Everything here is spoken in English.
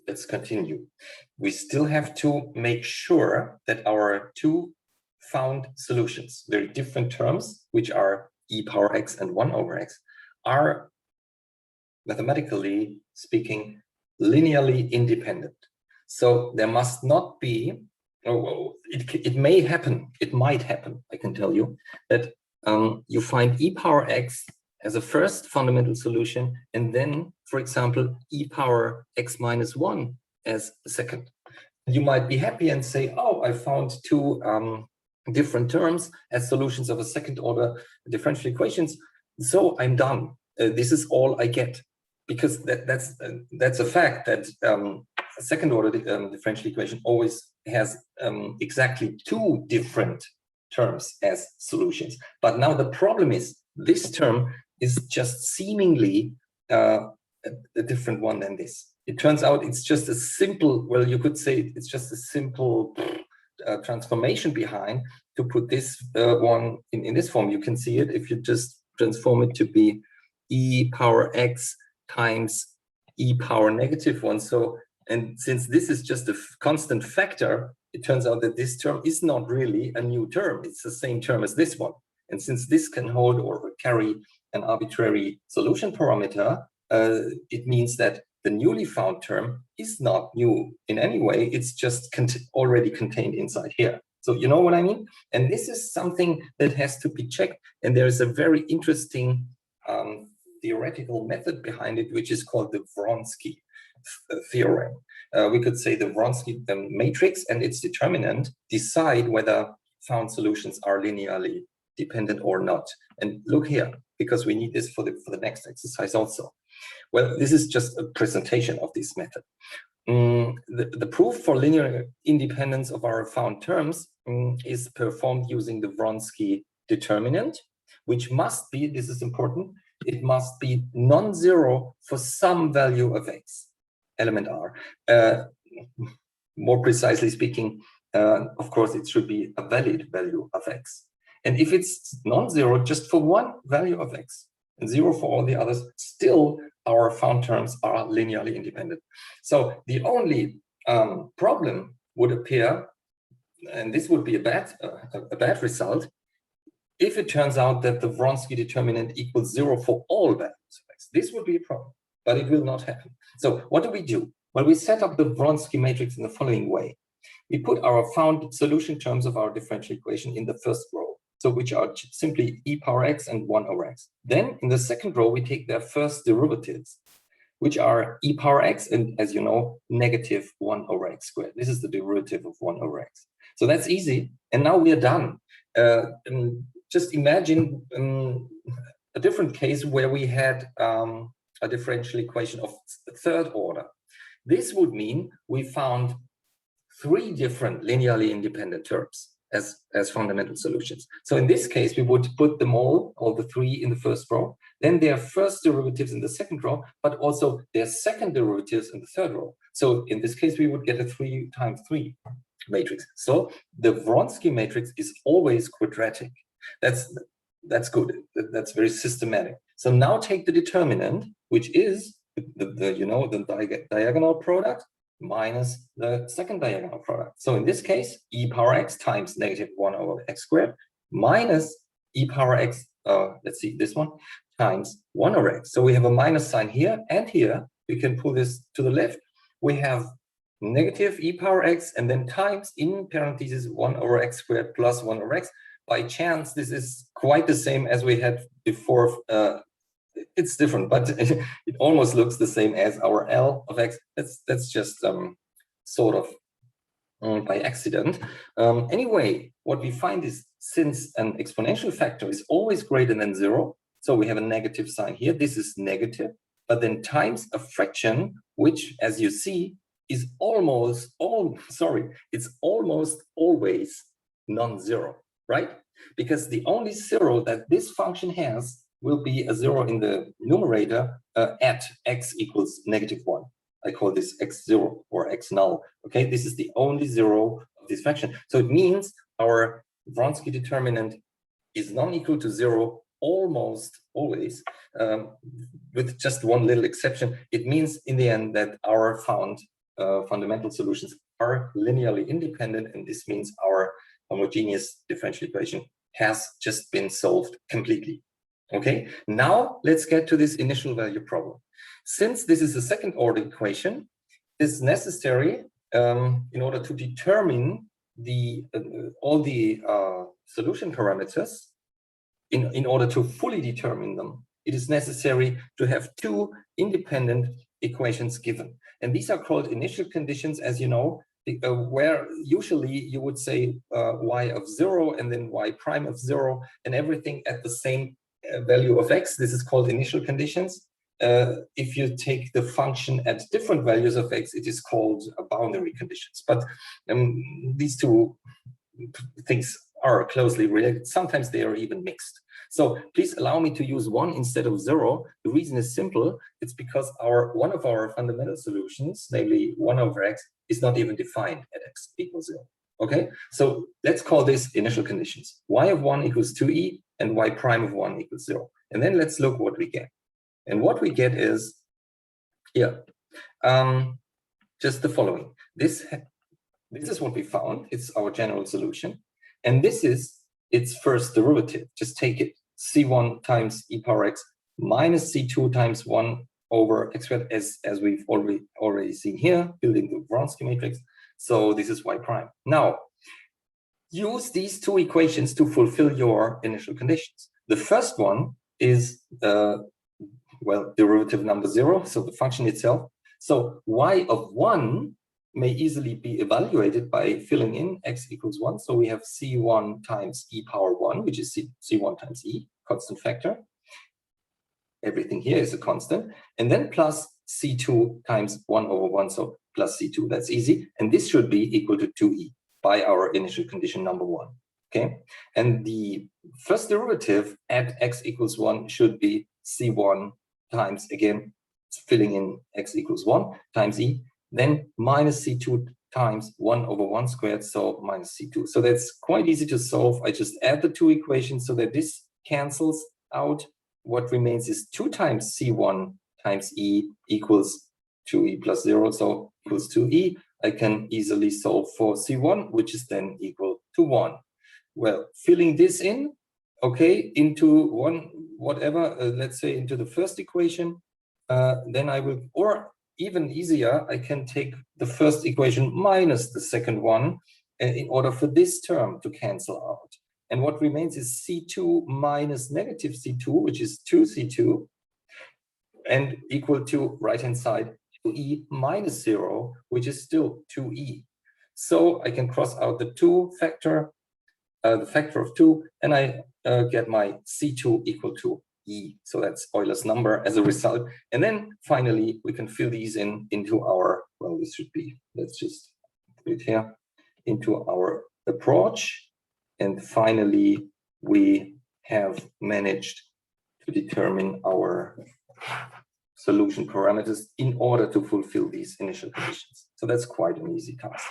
let's continue. We still have to make sure that our two found solutions, very different terms, which are e power x and 1 over x, are mathematically speaking linearly independent. So there must not be, it may happen, it might happen, I can tell you, that you find e power x as a first fundamental solution, and then, for example, e power x minus 1 as a second. You might be happy and say, oh, I found two different terms as solutions of a second order differential equations, so I'm done. This is all I get, because that's a fact that a second order differential equation always has exactly two different terms as solutions. But now the problem is this term is just seemingly a different one than this. It turns out it's just a simple, well, you could say it's just a simple transformation behind to put this one in this form. You can see it if you just transform it to be e power x times e power negative 1. So, and since this is just a constant factor, it turns out that this term is not really a new term. It's the same term as this one. And since this can hold or carry an arbitrary solution parameter, it means that the newly found term is not new in any way. It's just already contained inside here. So you know what I mean? And this is something that has to be checked. And there is a very interesting theoretical method behind it, which is called the Wronski theorem. We could say the Wronski matrix and its determinant decide whether found solutions are linearly dependent or not. And look here, because we need this for the next exercise also. Well, this is just a presentation of this method. The proof for linear independence of our found terms is performed using the Wronski determinant, which must be, this is important, it must be non-zero for some value of x, element r. More precisely speaking, of course, it should be a valid value of x. And if it's non-zero just for one value of x and 0 for all the others, still our found terms are linearly independent. So the only problem would appear, and this would be a bad result, if it turns out that the Wronski determinant equals 0 for all values of x. This would be a problem, but it will not happen. So what do? Well, we set up the Wronski matrix in the following way. We put our found solution terms of our differential equation in the first row, so which are simply e power x and 1 over x. Then in the second row, we take their first derivatives, which are e power x and, as you know, negative 1 over x squared. This is the derivative of 1 over x. So that's easy. And now we are done. Just imagine a different case where we had a differential equation of third order. This would mean we found 3 different linearly independent terms as fundamental solutions. So in this case, we would put them all the 3 in the first row, then their first derivatives in the second row, but also their second derivatives in the third row. So in this case, we would get a 3 times 3 matrix. So the Wronski matrix is always quadratic. That's good. That's very systematic. So now take the determinant, which is the diagonal product minus the second diagonal product. So in this case, e power x times negative 1 over x squared minus e power x, let's see, this one, times 1 over x. So we have a minus sign here and here. We can pull this to the left. We have negative e power x and then times, in parentheses, 1 over x squared plus 1 over x. By chance, this is quite the same as we had before. It's different, but it almost looks the same as our L of x. That's just sort of by accident. Anyway, what we find is, since an exponential factor is always greater than 0, so we have a negative sign here. This is negative, but then times a fraction, which, as you see, is almost always non-zero, right? Because the only 0 that this function has will be a 0 in the numerator at x equals negative 1. I call this x0 or x null. Okay, this is the only 0 of this fraction. So it means our Wronski determinant is non-equal to 0 almost always, with just one little exception. It means in the end that our found fundamental solutions are linearly independent, and this means our homogeneous differential equation has just been solved completely. Okay, now let's get to this initial value problem. Since this is a second order equation, it's necessary in order to determine the all the solution parameters. In order to fully determine them, it is necessary to have two independent equations given. And these are called initial conditions, as you know, where usually you would say y of 0 and then y prime of 0 and everything at the same value of x. This is called initial conditions. If you take the function at different values of x, it is called boundary conditions. But these two things are closely related. Sometimes they are even mixed. So please allow me to use 1 instead of 0. The reason is simple. It's because one of our fundamental solutions, namely 1 over x, is not even defined at x equals 0. Okay, so let's call this initial conditions. Y of 1 equals 2e and y prime of 1 equals 0. And then let's look what we get. And what we get is here, just the following. This is what we found. It's our general solution. And this is its first derivative. Just take it. C1 times e power x minus C2 times 1 over x squared, as we've already seen here, building the Wronski matrix. So this is y prime. Now, use these two equations to fulfill your initial conditions. The first one is, well, derivative number 0, so the function itself. So y of 1 may easily be evaluated by filling in x equals 1. So we have c1 times e power 1, which is c1 times e, constant factor. Everything here is a constant. And then plus c2 times 1 over 1, so plus c2. That's easy. And this should be equal to 2e by our initial condition number 1. Okay. And the first derivative at x equals 1 should be c1 times, again, filling in x equals 1 times e, then minus c2 times 1 over 1 squared, so minus c2. So that's quite easy to solve. I just add the two equations so that this cancels out. What remains is 2 times c1 times e equals 2e plus 0, so equals 2e. I can easily solve for c1, which is then equal to 1. Well, filling this in, okay, into one, whatever, let's say into the first equation, then I will, or even easier, I can take the first equation minus the second one in order for this term to cancel out. And what remains is C2 minus negative C2, which is 2C2, and equal to right-hand side 2e minus 0, which is still 2e. So I can cross out the 2 factor, the factor of 2, and I get my C2 equal to e. So that's Euler's number as a result. And then finally, we can fill these into our, well, this should be, let's just put it here, into our approach. And finally, we have managed to determine our solution parameters in order to fulfill these initial conditions. So that's quite an easy task.